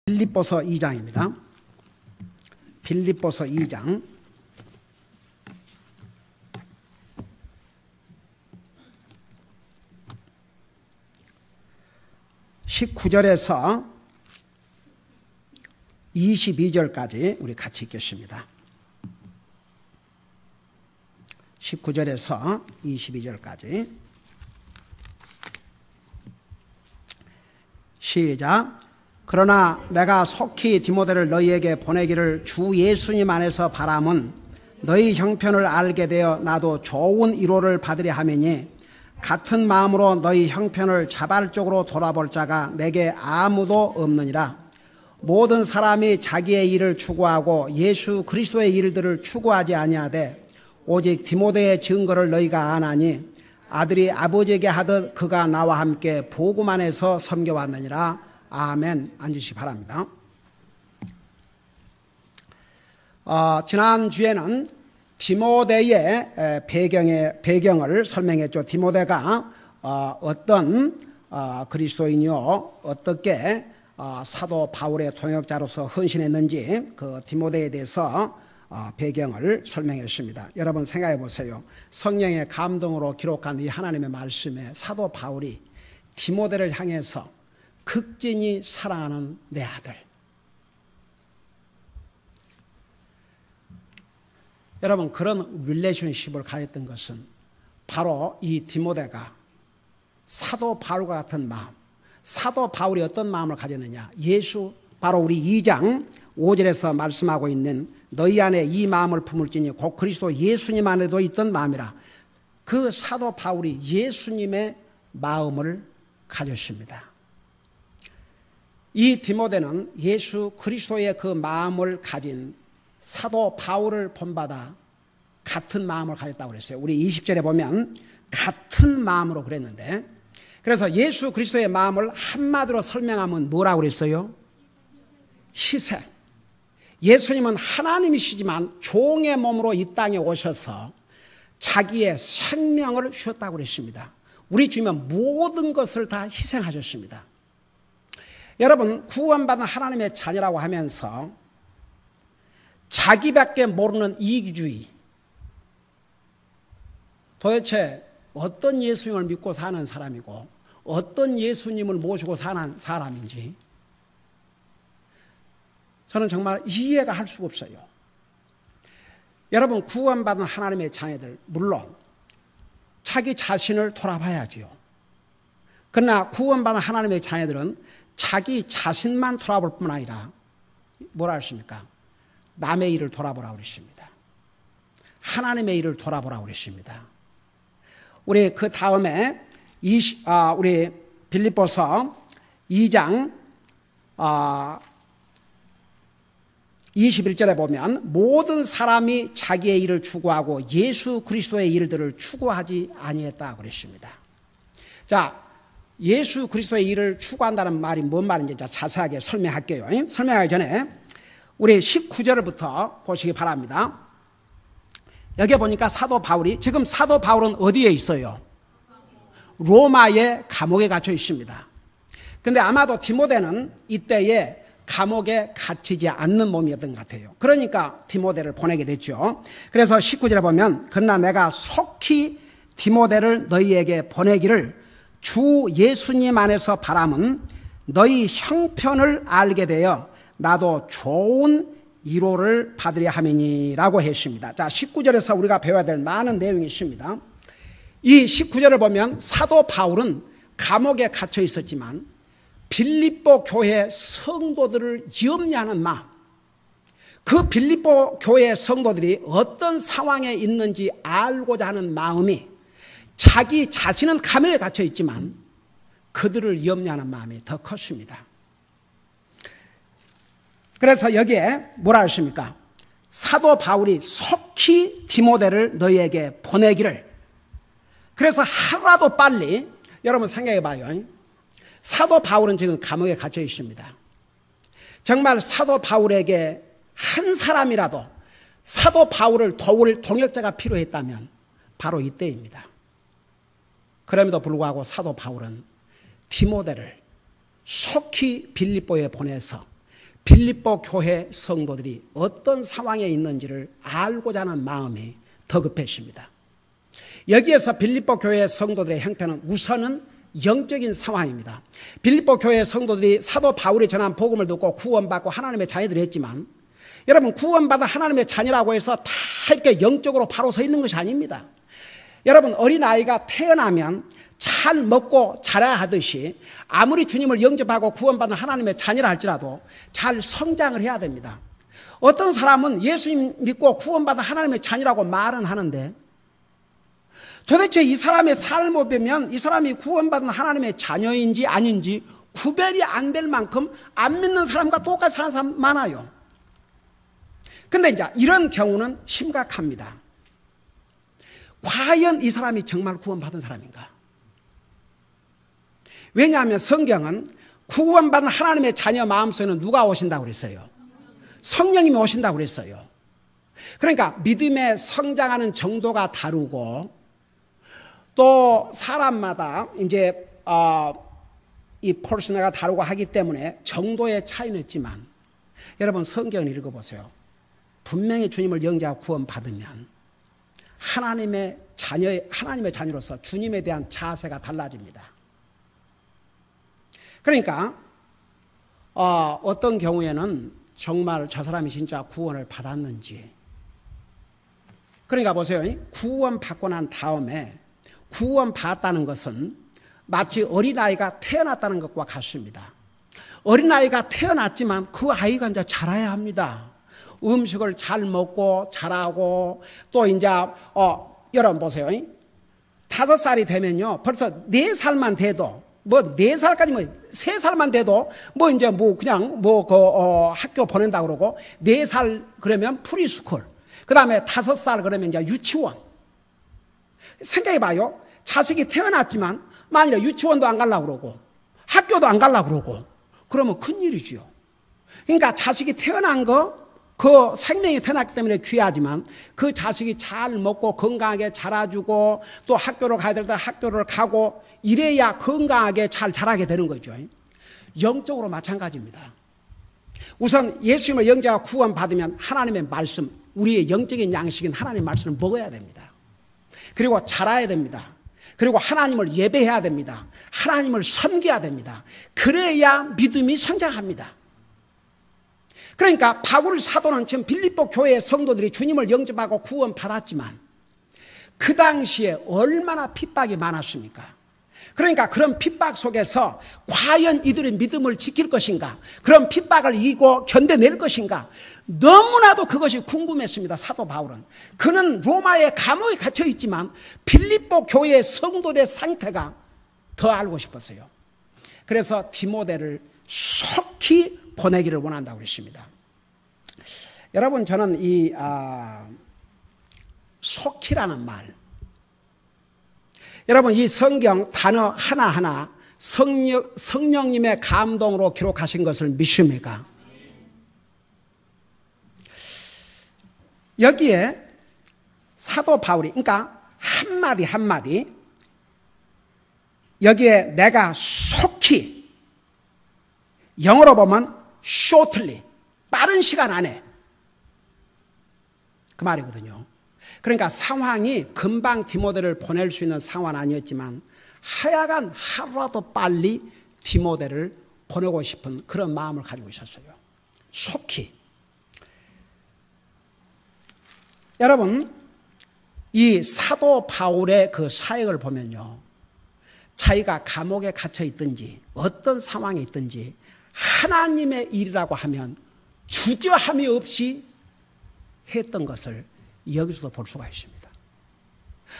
빌립보서 2장입니다. 빌립보서 2장 19절에서 22절까지 우리 같이 읽겠습니다. 19절에서 22절까지 시작. 그러나 내가 속히 디모데를 너희에게 보내기를 주 예수님 안에서 바람은 너희 형편을 알게 되어 나도 좋은 위로를 받으려 함이니 같은 마음으로 너희 형편을 자발적으로 돌아볼 자가 내게 아무도 없느니라. 모든 사람이 자기의 일을 추구하고 예수 그리스도의 일들을 추구하지 아니하되 오직 디모데의 증거를 너희가 아나니 아들이 아버지에게 하듯 그가 나와 함께 복음 안에서 섬겨왔느니라. 아멘. 앉으시기 바랍니다. 지난주에는 디모데의 배경을 설명했죠. 디모데가 어떤 그리스도인이요 어떻게 사도 바울의 동역자로서 헌신했는지 그 디모데에 대해서 배경을 설명했습니다. 여러분 생각해 보세요. 성령의 감동으로 기록한 이 하나님의 말씀에 사도 바울이 디모데를 향해서 극진히 사랑하는 내 아들. 여러분 그런 릴레이션십을 가졌던 것은 바로 이 디모데가 사도 바울과 같은 마음, 사도 바울이 어떤 마음을 가졌느냐, 예수 바로 우리 2장 5절에서 말씀하고 있는 너희 안에 이 마음을 품을지니 곧 그리스도 예수님 안에도 있던 마음이라. 그 사도 바울이 예수님의 마음을 가졌습니다. 이 디모데는 예수 그리스도의 그 마음을 가진 사도 바울을 본받아 같은 마음을 가졌다고 그랬어요. 우리 20절에 보면 같은 마음으로 그랬는데, 그래서 예수 그리스도의 마음을 한마디로 설명하면 뭐라고 그랬어요? 희생. 예수님은 하나님이시지만 종의 몸으로 이 땅에 오셔서 자기의 생명을 주셨다고 그랬습니다. 우리 주님은 모든 것을 다 희생하셨습니다. 여러분 구원받은 하나님의 자녀라고 하면서 자기밖에 모르는 이기주의, 도대체 어떤 예수님을 믿고 사는 사람이고 어떤 예수님을 모시고 사는 사람인지 저는 정말 이해가 할 수가 없어요. 여러분 구원받은 하나님의 자녀들 물론 자기 자신을 돌아봐야지요. 그러나 구원받은 하나님의 자녀들은 자기 자신만 돌아볼 뿐 아니라 뭐라 하십니까? 남의 일을 돌아보라고 그랬습니다. 하나님의 일을 돌아보라고 그랬습니다. 우리 그 다음에 우리 빌립보서 2장 21절에 보면 모든 사람이 자기의 일을 추구하고 예수 그리스도의 일들을 추구하지 아니했다고 그랬습니다. 자, 예수 그리스도의 일을 추구한다는 말이 뭔 말인지 자세하게 설명할게요. 설명하기 전에 우리 19절부터 보시기 바랍니다. 여기 보니까 사도 바울이, 지금 사도 바울은 어디에 있어요? 로마의 감옥에 갇혀 있습니다. 근데 아마도 디모데는 이때에 감옥에 갇히지 않는 몸이었던 것 같아요. 그러니까 디모데를 보내게 됐죠. 그래서 19절에 보면 그러나 내가 속히 디모데를 너희에게 보내기를 주 예수님 안에서 바람은 너희 형편을 알게 되어 나도 좋은 위로를 받으려 함이니라고 했습니다. 자, 19절에서 우리가 배워야 될 많은 내용이 있습니다. 이 19절을 보면 사도 바울은 감옥에 갇혀 있었지만 빌립보 교회 성도들을 염려하는 마음, 그 빌립보 교회 성도들이 어떤 상황에 있는지 알고자 하는 마음이, 자기 자신은 감옥에 갇혀 있지만 그들을 염려하는 마음이 더 컸습니다. 그래서 여기에 뭐라 하십니까? 사도 바울이 속히 디모데를 너희에게 보내기를. 그래서 하루라도 빨리, 여러분 생각해 봐요. 사도 바울은 지금 감옥에 갇혀 있습니다. 정말 사도 바울에게 한 사람이라도 사도 바울을 도울 동역자가 필요했다면 바로 이때입니다. 그럼에도 불구하고 사도 바울은 디모데를 속히 빌립보에 보내서 빌립보 교회 성도들이 어떤 상황에 있는지를 알고자 하는 마음이 더 급했습니다. 여기에서 빌립보 교회 성도들의 형편은 우선은 영적인 상황입니다. 빌립보 교회 성도들이 사도 바울이 전한 복음을 듣고 구원받고 하나님의 자녀들이 했지만, 여러분, 구원받아 하나님의 자녀라고 해서 다 이렇게 영적으로 바로 서 있는 것이 아닙니다. 여러분, 어린아이가 태어나면 잘 먹고 자라야 하듯이 아무리 주님을 영접하고 구원받은 하나님의 자녀라 할지라도 잘 성장을 해야 됩니다. 어떤 사람은 예수님 믿고 구원받은 하나님의 자녀라고 말은 하는데, 도대체 이 사람의 삶을 보면 이 사람이 구원받은 하나님의 자녀인지 아닌지 구별이 안 될 만큼 안 믿는 사람과 똑같이 사는 사람 많아요. 근데 이제 이런 경우는 심각합니다. 과연 이 사람이 정말 구원받은 사람인가? 왜냐하면 성경은 구원받은 하나님의 자녀 마음속에는 누가 오신다고 그랬어요? 성령님이 오신다고 그랬어요. 그러니까 믿음의 성장하는 정도가 다르고, 또 사람마다 이제 이 퍼스널가 다르고 하기 때문에 정도의 차이는 있지만, 여러분 성경을 읽어보세요. 분명히 주님을 영접하고 구원받으면 하나님의 자녀로서 주님에 대한 자세가 달라집니다. 그러니까 어떤 경우에는 정말 저 사람이 진짜 구원을 받았는지, 그러니까 보세요. 구원받고 난 다음에 구원받았다는 것은 마치 어린아이가 태어났다는 것과 같습니다. 어린아이가 태어났지만 그 아이가 이제 자라야 합니다. 음식을 잘 먹고 자라고, 또 이제 여러분 보세요. 5살이 되면요, 벌써 4살만 돼도, 4살까지 3살만 돼도 이제 그냥 학교 보낸다 그러고, 4살 그러면 프리스쿨, 그 다음에 5살 그러면 이제 유치원. 생각해 봐요. 자식이 태어났지만 만일에 유치원도 안 가려고 그러고 학교도 안 가려고 그러고 그러면 큰일이지요. 그러니까 자식이 태어난 그 생명이 태어났기 때문에 귀하지만 그 자식이 잘 먹고 건강하게 자라주고, 또 학교를 가야 될 때 학교를 가고 이래야 건강하게 잘 자라게 되는 거죠. 영적으로 마찬가지입니다. 우선 예수님을 영접하고 구원받으면 하나님의 말씀, 우리의 영적인 양식인 하나님의 말씀을 먹어야 됩니다. 그리고 자라야 됩니다. 그리고 하나님을 예배해야 됩니다. 하나님을 섬겨야 됩니다. 그래야 믿음이 성장합니다. 그러니까 바울 사도는 지금 빌립보 교회의 성도들이 주님을 영접하고 구원받았지만 그 당시에 얼마나 핍박이 많았습니까? 그러니까 그런 핍박 속에서 과연 이들의 믿음을 지킬 것인가, 그런 핍박을 이기고 견뎌낼 것인가, 너무나도 그것이 궁금했습니다. 사도 바울은. 그는 로마의 감옥에 갇혀 있지만 빌립보 교회의 성도들의 상태가 더 알고 싶었어요. 그래서 디모데를 속히 보내기를 원한다고 그랬습니다. 여러분, 저는 이 속히라는 말, 여러분 이 성경 단어 하나하나 성령님의 감동으로 기록하신 것을 믿습니까? 여기에 사도 바울이, 그러니까 한마디 한마디, 여기에 내가 속히, 영어로 보면 shortly, 빠른 시간 안에, 그 말이거든요. 그러니까 상황이 금방 디모데를 보낼 수 있는 상황은 아니었지만 하여간 하루라도 빨리 디모데를 보내고 싶은 그런 마음을 가지고 있었어요. 속히. 여러분, 이 사도 바울의 그 사역을 보면요, 자기가 감옥에 갇혀 있든지 어떤 상황에 있든지 하나님의 일이라고 하면 주저함이 없이 했던 것을 여기서도 볼 수가 있습니다.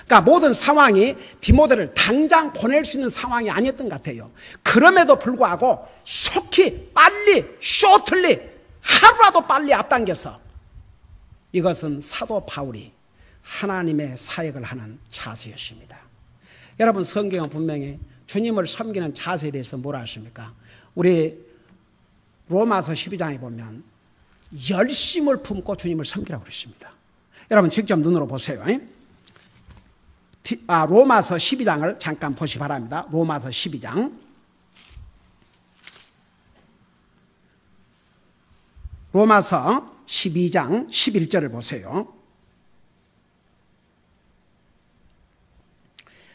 그러니까 모든 상황이 디모데를 당장 보낼 수 있는 상황이 아니었던 것 같아요. 그럼에도 불구하고 속히, 빨리, shortly, 하루라도 빨리 앞당겨서, 이것은 사도 바울이 하나님의 사역을 하는 자세였습니다. 여러분, 성경은 분명히 주님을 섬기는 자세에 대해서 뭐라 하십니까? 우리 로마서 12장에 보면 열심을 품고 주님을 섬기라고 그랬습니다. 여러분 직접 눈으로 보세요. 로마서 12장을 잠깐 보시기 바랍니다. 로마서 12장. 로마서 12장 11절을 보세요.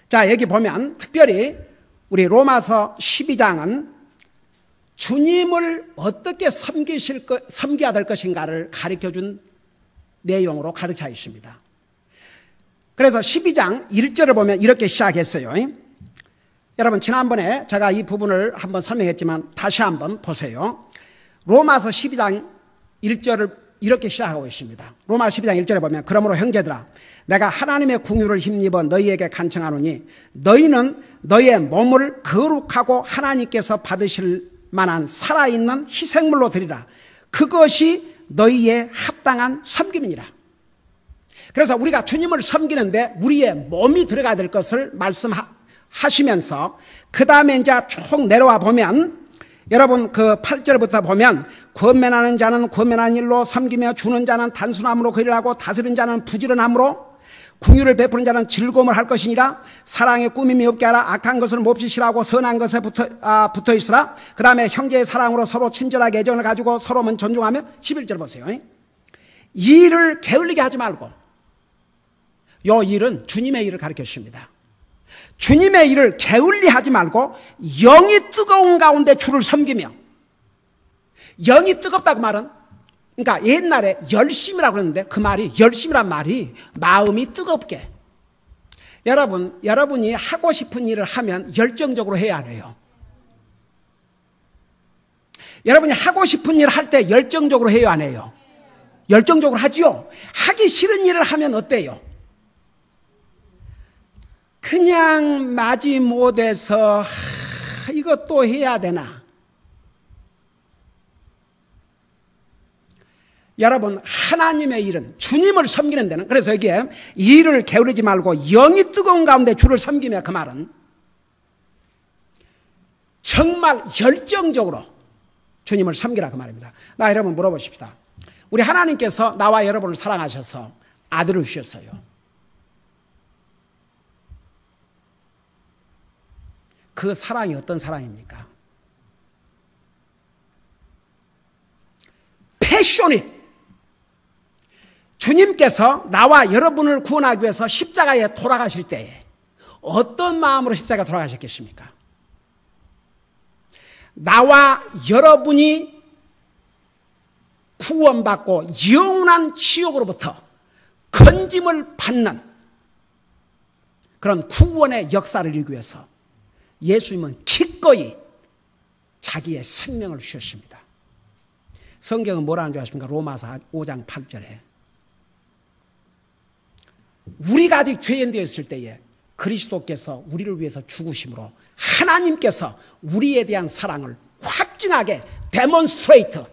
자, 여기 보면 특별히 우리 로마서 12장은 주님을 어떻게 섬겨야 될 것인가를 가르쳐준 내용으로 가득 차 있습니다. 그래서 12장 1절을 보면 이렇게 시작했어요. 여러분, 지난번에 제가 이 부분을 한번 설명했지만 다시 한번 보세요. 로마서 12장 1절을 이렇게 시작하고 있습니다. 로마서 12장 1절에 보면, 그러므로 형제들아, 내가 하나님의 긍휼을 힘입어 너희에게 간청하노니 너희는 너희의 몸을 거룩하고 하나님께서 받으실 만한 살아있는 희생물로 드리라. 그것이 너희의 합당한 섬김이니라. 그래서 우리가 주님을 섬기는데 우리의 몸이 들어가야 될 것을 말씀하시면서 그 다음에 이제 쭉 내려와 보면, 여러분 그 8절부터 보면, 권면하는 자는 권면하는 일로 섬기며 주는 자는 단순함으로 그 일을 하고 다스리는 자는 부지런함으로 긍휼을 베푸는 자는 즐거움을 할 것이니라. 사랑에 꾸밈이 없게 하라. 악한 것을 몹시 싫어하고 선한 것에 붙어 있으라. 그 다음에 형제의 사랑으로 서로 친절하게 애정을 가지고 서로만 존중하며. 11절 보세요. 이 일을 게을리게 하지 말고, 이 일은 주님의 일을 가르쳐 주십니다. 주님의 일을 게을리 하지 말고 영이 뜨거운 가운데 주를 섬기며. 영이 뜨겁다고 말은, 그러니까 옛날에 열심이라고 그랬는데 그 말이, 열심이란 말이 마음이 뜨겁게. 여러분이 하고 싶은 일을 하면 열정적으로 해야 해요. 여러분이 하고 싶은 일을 할 때 열정적으로 해요, 안 해요? 열정적으로 하지요. 하기 싫은 일을 하면 어때요? 그냥 마지못해서 이거 또 해야 되나? 여러분, 하나님의 일은, 주님을 섬기는 데는, 그래서 여기에 일을 게으르지 말고 영이 뜨거운 가운데 주를 섬기며, 그 말은 정말 열정적으로 주님을 섬기라 그 말입니다. 나 여러분 물어보십시다. 우리 하나님께서 나와 여러분을 사랑하셔서 아들을 주셨어요. 그 사랑이 어떤 사랑입니까? 패셔닛. 주님께서 나와 여러분을 구원하기 위해서 십자가에 돌아가실 때에 어떤 마음으로 십자가에 돌아가셨겠습니까? 나와 여러분이 구원받고 영원한 지옥으로부터 건짐을 받는 그런 구원의 역사를 이루기 위해서 예수님은 기꺼이 자기의 생명을 주셨습니다. 성경은 뭐라는 줄 아십니까? 로마서 5장 8절에 우리가 아직 죄인 되었을 때에 그리스도께서 우리를 위해서 죽으심으로 하나님께서 우리에 대한 사랑을 확증하게 데몬스트레이트.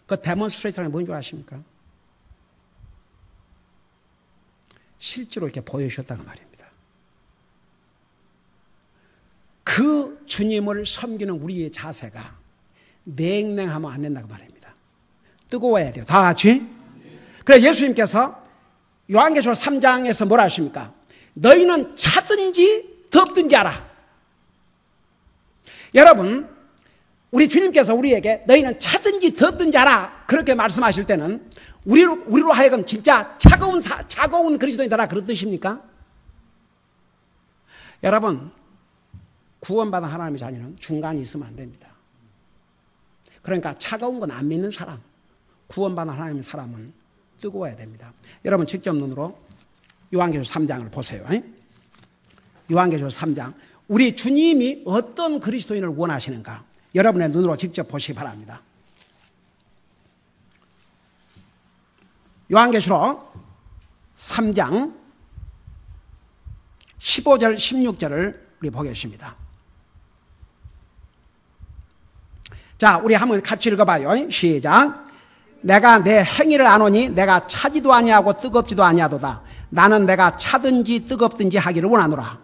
그 데몬스트레이트는 뭔 줄 아십니까? 실제로 이렇게 보여주셨다고 말입니다. 그 주님을 섬기는 우리의 자세가 냉랭하면 안 된다고 말입니다. 뜨거워야 돼요. 다 같이. 그래서 예수님께서 요한계시록 3장에서 뭐라 하십니까? 너희는 차든지 덥든지 알아. 여러분, 우리 주님께서 우리에게 너희는 차든지 덥든지 알아 그렇게 말씀하실 때는 우리로 하여금 진짜 차가운 그리스도인이다 그런 뜻입니까? 여러분, 구원받은 하나님의 자녀는 중간이 있으면 안 됩니다. 그러니까 차가운 건 안 믿는 사람, 구원받은 하나님의 사람은 뜨거워야 됩니다. 여러분 직접 눈으로 요한계시록 3장을 보세요. 요한계시록 3장. 우리 주님이 어떤 그리스도인을 원하시는가 여러분의 눈으로 직접 보시기 바랍니다. 요한계시록 3장 15절 16절을 우리 보겠습니다. 자, 우리 한번 같이 읽어봐요. 시작. 내가 내 행위를 아노니 내가 차지도 아니하고 뜨겁지도 아니하도다. 나는 내가 차든지 뜨겁든지 하기를 원하노라.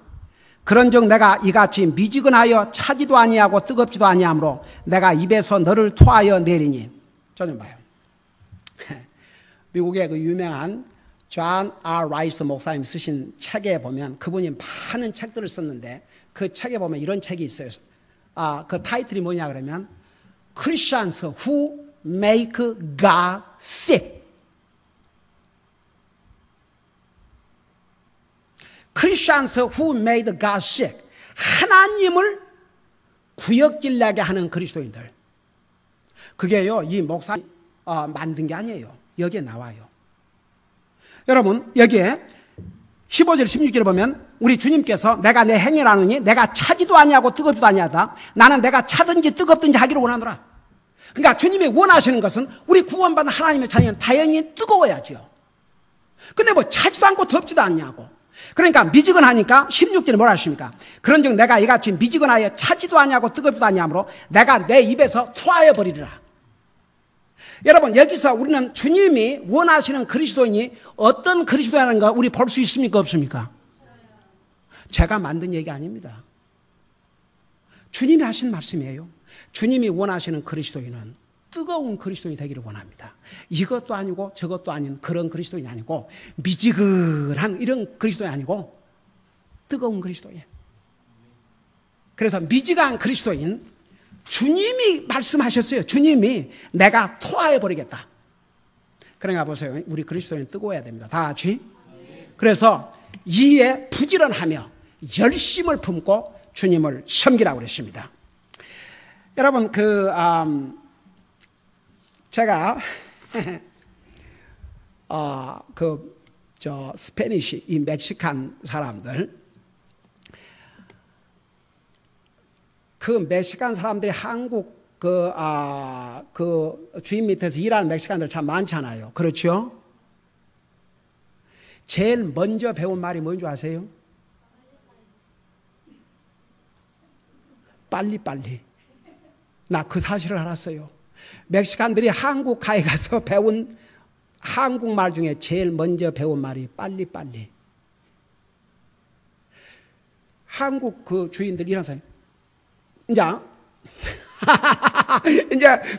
그런즉 내가 이같이 미지근하여 차지도 아니하고 뜨겁지도 아니하므로 내가 입에서 너를 토하여 내리니. 저 좀 봐요. 미국의 그 유명한 존 R. 라이스 목사님 쓰신 책에 보면 그분이 많은 책들을 썼는데 그 책에 보면 이런 책이 있어요. 그 타이틀이 뭐냐 그러면 Christians who make God sick. Christians who made God sick. 하나님을 구역질나게 하는 그리스도인들. 그게요, 이 목사 만든 게 아니에요. 여기에 나와요. 여러분, 여기에 15절 16절에 보면 우리 주님께서 내가 내 행위를 아느니 내가 차지도 아니하고 뜨겁지도 아니하다. 나는 내가 차든지 뜨겁든지 하기를 원하노라. 그러니까 주님이 원하시는 것은 우리 구원받은 하나님의 자녀는 당연히 뜨거워야죠. 근데 뭐 차지도 않고 덥지도 않냐고. 그러니까 미지근하니까 16절에 뭐라 하십니까? 그런즉 내가 이같이 미지근하여 차지도 아니하고 뜨겁지도 아니하므로 내가 내 입에서 토하여 버리리라. 여러분, 여기서 우리는 주님이 원하시는 그리스도인이 어떤 그리스도라는 거 우리 볼 수 있습니까? 없습니까? 제가 만든 얘기 아닙니다. 주님이 하신 말씀이에요. 주님이 원하시는 그리스도인은 뜨거운 그리스도인이 되기를 원합니다. 이것도 아니고 저것도 아닌 그런 그리스도인이 아니고 미지근한 이런 그리스도인이 아니고 뜨거운 그리스도인. 그래서 미지근한 그리스도인, 주님이 말씀하셨어요. 주님이 내가 토하여버리겠다. 그러니까 보세요. 우리 그리스도인은 뜨거워야 됩니다. 다 같이. 그래서 이에 부지런하며 열심을 품고 주님을 섬기라고 그랬습니다. 여러분, 제가 스페니시, 이 멕시칸 사람들, 그 멕시칸 사람들이 한국 주인 밑에서 일하는 멕시칸들 참 많잖아요. 그렇죠? 제일 먼저 배운 말이 뭔지 아세요? 빨리빨리. 나 그 사실을 알았어요. 멕시칸들이 한국가에 가서 배운 한국말 중에 제일 먼저 배운 말이 빨리빨리. 한국 그 주인들 이런 사람, 이제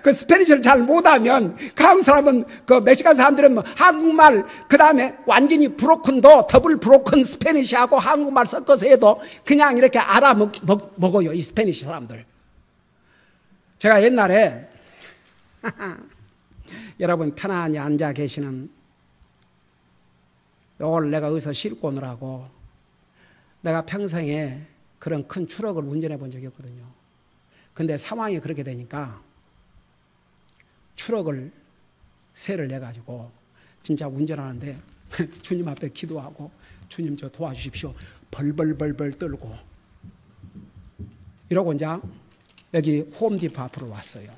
그 스페니쉬를 잘 못하면 그 한국 사람은, 그 멕시칸 사람들은 뭐 한국말 그 다음에 완전히 브로큰도 더블 브로큰 스페니쉬하고 한국말 섞어서 해도 그냥 이렇게 알아먹어요, 이 스페니쉬 사람들. 제가 옛날에 여러분 편안히 앉아 계시는 요걸 내가 어디서 싣고 오느라고 내가 평생에 그런 큰 트럭을 운전해 본 적이 없거든요. 근데 상황이 그렇게 되니까 트럭을 세를 내가지고 진짜 운전하는데 주님 앞에 기도하고 주님 저 도와주십시오. 벌벌벌벌 떨고 이러고 이제 여기 홈디포 앞으로 왔어요.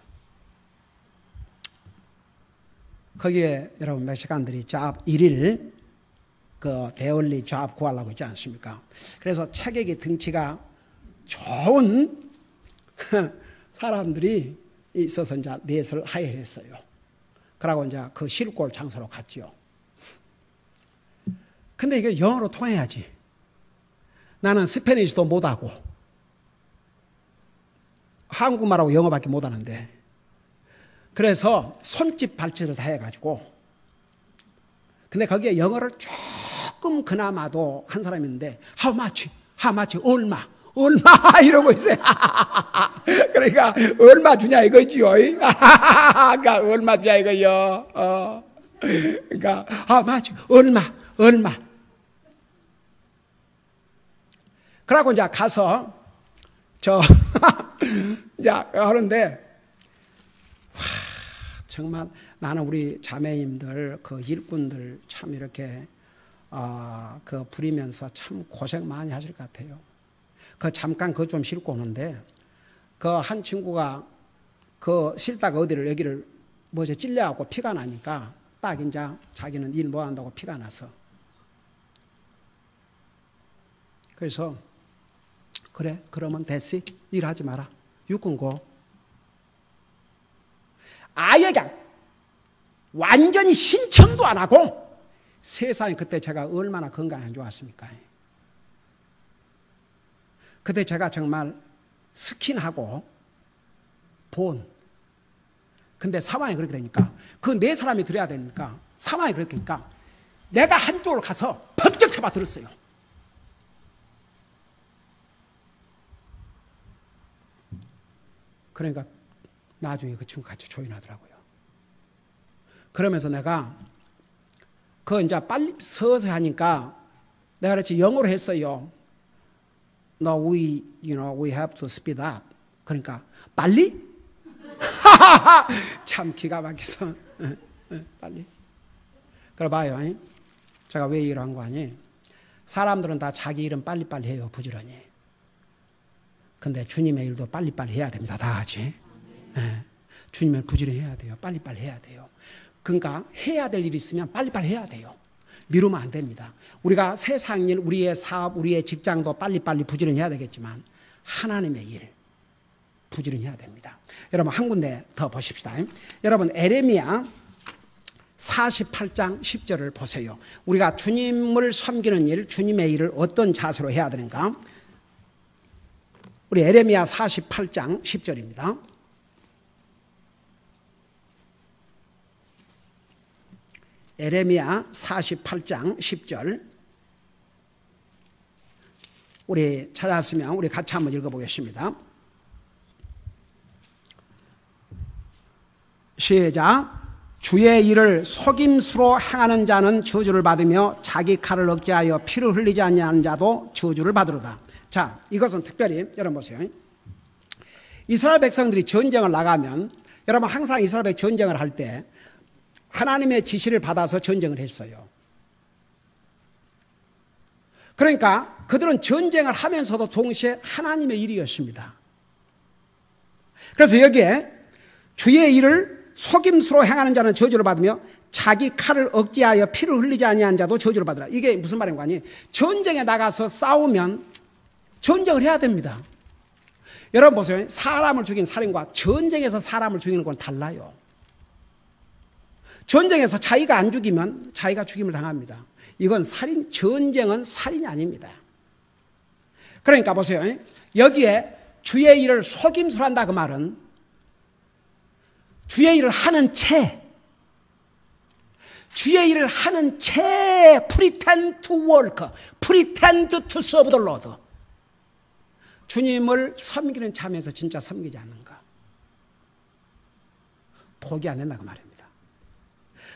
거기에 여러분 멕시칸들이 잡 1일 그 데일리 잡 구하려고 있지 않습니까? 그래서 체격이 등치가 좋은 사람들이 있어서 이제 넷을 하혈했어요. 그러고 이제 그 싣고 올 장소로 갔죠. 근데 이게 영어로 통해야지. 나는 스페니쉬도 못하고 한국말하고 영어밖에 못하는데, 그래서 손짓 발짓을 다 해가지고, 근데 거기에 영어를 조금 그나마도 한 사람이 있는데 how much 얼마 이러고 있어요. 그러니까 얼마 주냐 이거지요. 그러니까 얼마 주냐 이거요. 그러니까 how much 얼마. 그러고 이제 가서 이제 하는데, 정말 나는 우리 자매님들 그 일꾼들 참 이렇게 그 부리면서 참 고생 많이 하실 것 같아요. 그 잠깐 그거 좀 싣고 오는데 그 한 친구가 그 싣다가 어디를 여기를 뭐지 찔려갖고 피가 나니까 딱 이제 자기는 일 뭐 한다고 피가 나서, 그래서 그래 그러면 됐지 일하지 마라 육군고. 아예 그냥 완전히 신청도 안 하고, 세상에 그때 제가 얼마나 건강이 안 좋았습니까? 그때 제가 정말 스킨하고 본. 근데 상황이 그렇게 되니까 그 네 사람이 들어야 되니까 상황이 그렇게 되니까 내가 한쪽으로 가서 번쩍 잡아 들었어요. 그러니까 나중에 그 친구 같이 조인하더라고요. 그러면서 내가 그 이제 빨리 서서 하니까 내가 그렇지 영어로 했어요. No, we have to speed up. 그러니까 빨리? 참 기가 막혀서 빨리. 그래 봐요. 제가 왜 이런 거 아니? 사람들은 다 자기 일은 빨리빨리 해요, 부지런히. 근데 주님의 일도 빨리빨리 해야 됩니다, 다 같이. 네. 주님의 부지런히 해야 돼요. 빨리빨리 해야 돼요. 그러니까 해야 될 일이 있으면 빨리빨리 해야 돼요. 미루면 안 됩니다. 우리가 세상 일, 우리의 사업, 우리의 직장도 빨리빨리 부지런히 해야 되겠지만 하나님의 일 부지런히 해야 됩니다. 여러분 한 군데 더 보십시다. 여러분 에레미야 48장 10절을 보세요. 우리가 주님을 섬기는 일, 주님의 일을 어떤 자세로 해야 되는가? 우리 에레미야 48장 10절입니다. 에레미야 48장 10절. 우리 찾았으면 우리 같이 한번 읽어보겠습니다. 시작. 주의 일을 속임수로 행하는 자는 저주를 받으며 자기 칼을 억제하여 피를 흘리지 아니하는 자도 저주를 받으리다. 자, 이것은 특별히 여러분 보세요. 이스라엘 백성들이 전쟁을 나가면 여러분 항상 이스라엘 백성 전쟁을 할 때 하나님의 지시를 받아서 전쟁을 했어요. 그러니까 그들은 전쟁을 하면서도 동시에 하나님의 일이었습니다. 그래서 여기에 주의 일을 속임수로 행하는 자는 저주를 받으며 자기 칼을 억제하여 피를 흘리지 아니하는 자도 저주를 받으라. 이게 무슨 말인가 하니 전쟁에 나가서 싸우면 전쟁을 해야 됩니다. 여러분 보세요. 사람을 죽인 살인과 전쟁에서 사람을 죽이는 건 달라요. 전쟁에서 자기가 안 죽이면 자기가 죽임을 당합니다. 이건 살인, 전쟁은 살인이 아닙니다. 그러니까 보세요. 여기에 주의 일을 속임수로 한다 그 말은 주의 일을 하는 채, 주의 일을 하는 채, pretend to work, pretend to serve the Lord. 주님을 섬기는 참에서 진짜 섬기지 않는가. 포기 안 된다 그 말입니다.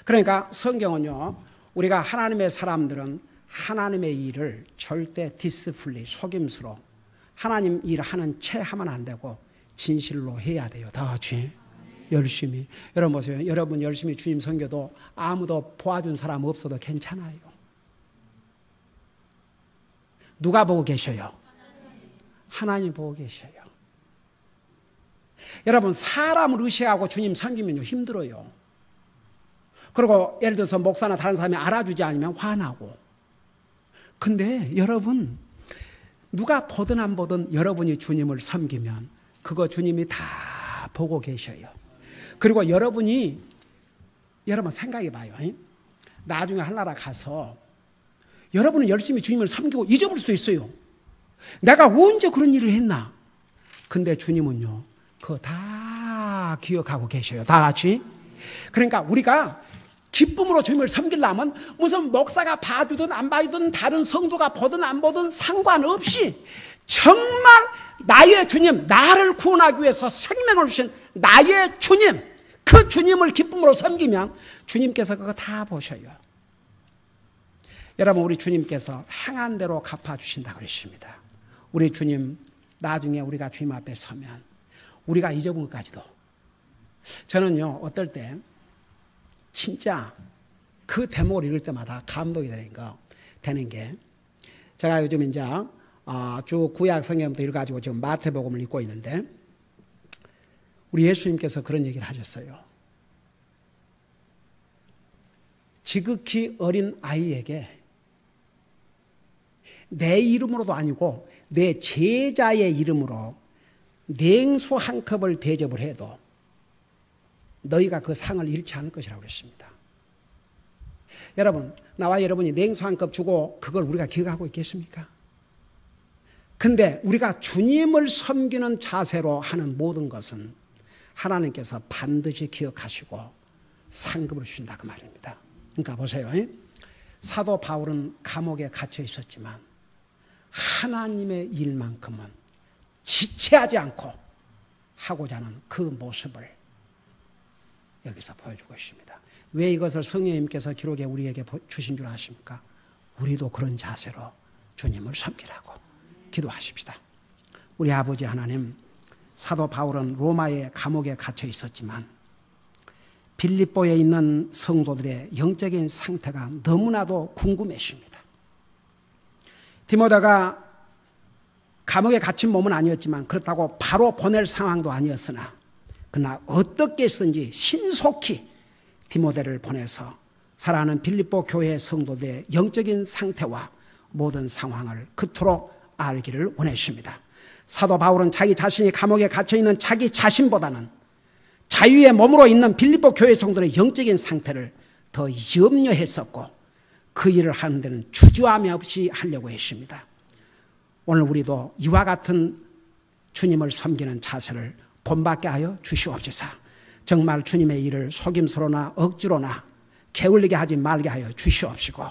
그러니까 성경은요, 우리가 하나님의 사람들은 하나님의 일을 절대 디스플레이, 속임수로 하나님 일을 하는 채 하면 안 되고 진실로 해야 돼요. 다 같이 열심히. 여러분 보세요. 여러분 열심히 주님 섬겨도 아무도 도와준 사람 없어도 괜찮아요. 누가 보고 계셔요? 하나님 보고 계셔요. 여러분 사람을 의식하고 주님 섬기면요 힘들어요. 그리고 예를 들어서 목사나 다른 사람이 알아주지 않으면 화나고. 근데 여러분 누가 보든 안 보든 여러분이 주님을 섬기면 그거 주님이 다 보고 계셔요. 그리고 여러분 생각해 봐요. 나중에 하늘나라 가서 여러분은 열심히 주님을 섬기고 잊어버릴 수도 있어요. 내가 언제 그런 일을 했나? 근데 주님은요 그거 다 기억하고 계셔요. 다 같이. 그러니까 우리가 기쁨으로 주님을 섬기려면 무슨 목사가 봐주든 안 봐주든 다른 성도가 보든 안 보든 상관없이 정말 나의 주님, 나를 구원하기 위해서 생명을 주신 나의 주님, 그 주님을 기쁨으로 섬기면 주님께서 그거 다 보셔요. 여러분 우리 주님께서 행한 대로 갚아주신다고 그러십니다. 우리 주님 나중에 우리가 주님 앞에 서면 우리가 잊어본 것까지도. 저는요 어떨 때 진짜 그 대목을 읽을 때마다 감동이 되는 게 제가 요즘 이제 쭉 구약 성경부터 읽어가지고 지금 마태복음을 읽고 있는데 우리 예수님께서 그런 얘기를 하셨어요. 지극히 어린 아이에게 내 이름으로도 아니고 내 제자의 이름으로 냉수 한 컵을 대접을 해도 너희가 그 상을 잃지 않을 것이라고 그랬습니다. 여러분, 나와 여러분이 냉수 한 컵 주고 그걸 우리가 기억하고 있겠습니까? 근데 우리가 주님을 섬기는 자세로 하는 모든 것은 하나님께서 반드시 기억하시고 상급을 주신다 그 말입니다. 그러니까 보세요. 사도 바울은 감옥에 갇혀 있었지만 하나님의 일만큼은 지체하지 않고 하고자 하는 그 모습을 여기서 보여주고 있습니다. 왜 이것을 성령님께서 기록에 우리에게 주신 줄 아십니까? 우리도 그런 자세로 주님을 섬기라고 기도하십시다. 우리 아버지 하나님, 사도 바울은 로마의 감옥에 갇혀 있었지만 빌립보에 있는 성도들의 영적인 상태가 너무나도 궁금했습니다. 디모데가 감옥에 갇힌 몸은 아니었지만 그렇다고 바로 보낼 상황도 아니었으나 그러나 어떻게 했든지 신속히 디모데를 보내서 사랑하는 빌립보 교회 성도들의 영적인 상태와 모든 상황을 그토록 알기를 원했습니다. 사도 바울은 자기 자신이 감옥에 갇혀있는 자기 자신보다는 자유에 머물러 있는 빌립보 교회 성도들의 영적인 상태를 더 염려했었고 그 일을 하는 데는 주저함이 없이 하려고 했습니다. 오늘 우리도 이와 같은 주님을 섬기는 자세를 본받게 하여 주시옵소서. 정말 주님의 일을 속임수로나 억지로나 게을리게 하지 말게 하여 주시옵시고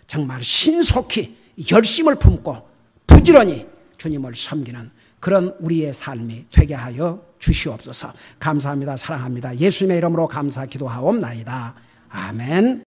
정말 신속히 열심을 품고 부지런히 주님을 섬기는 그런 우리의 삶이 되게 하여 주시옵소서. 감사합니다. 사랑합니다. 예수님의 이름으로 감사 기도하옵나이다. 아멘.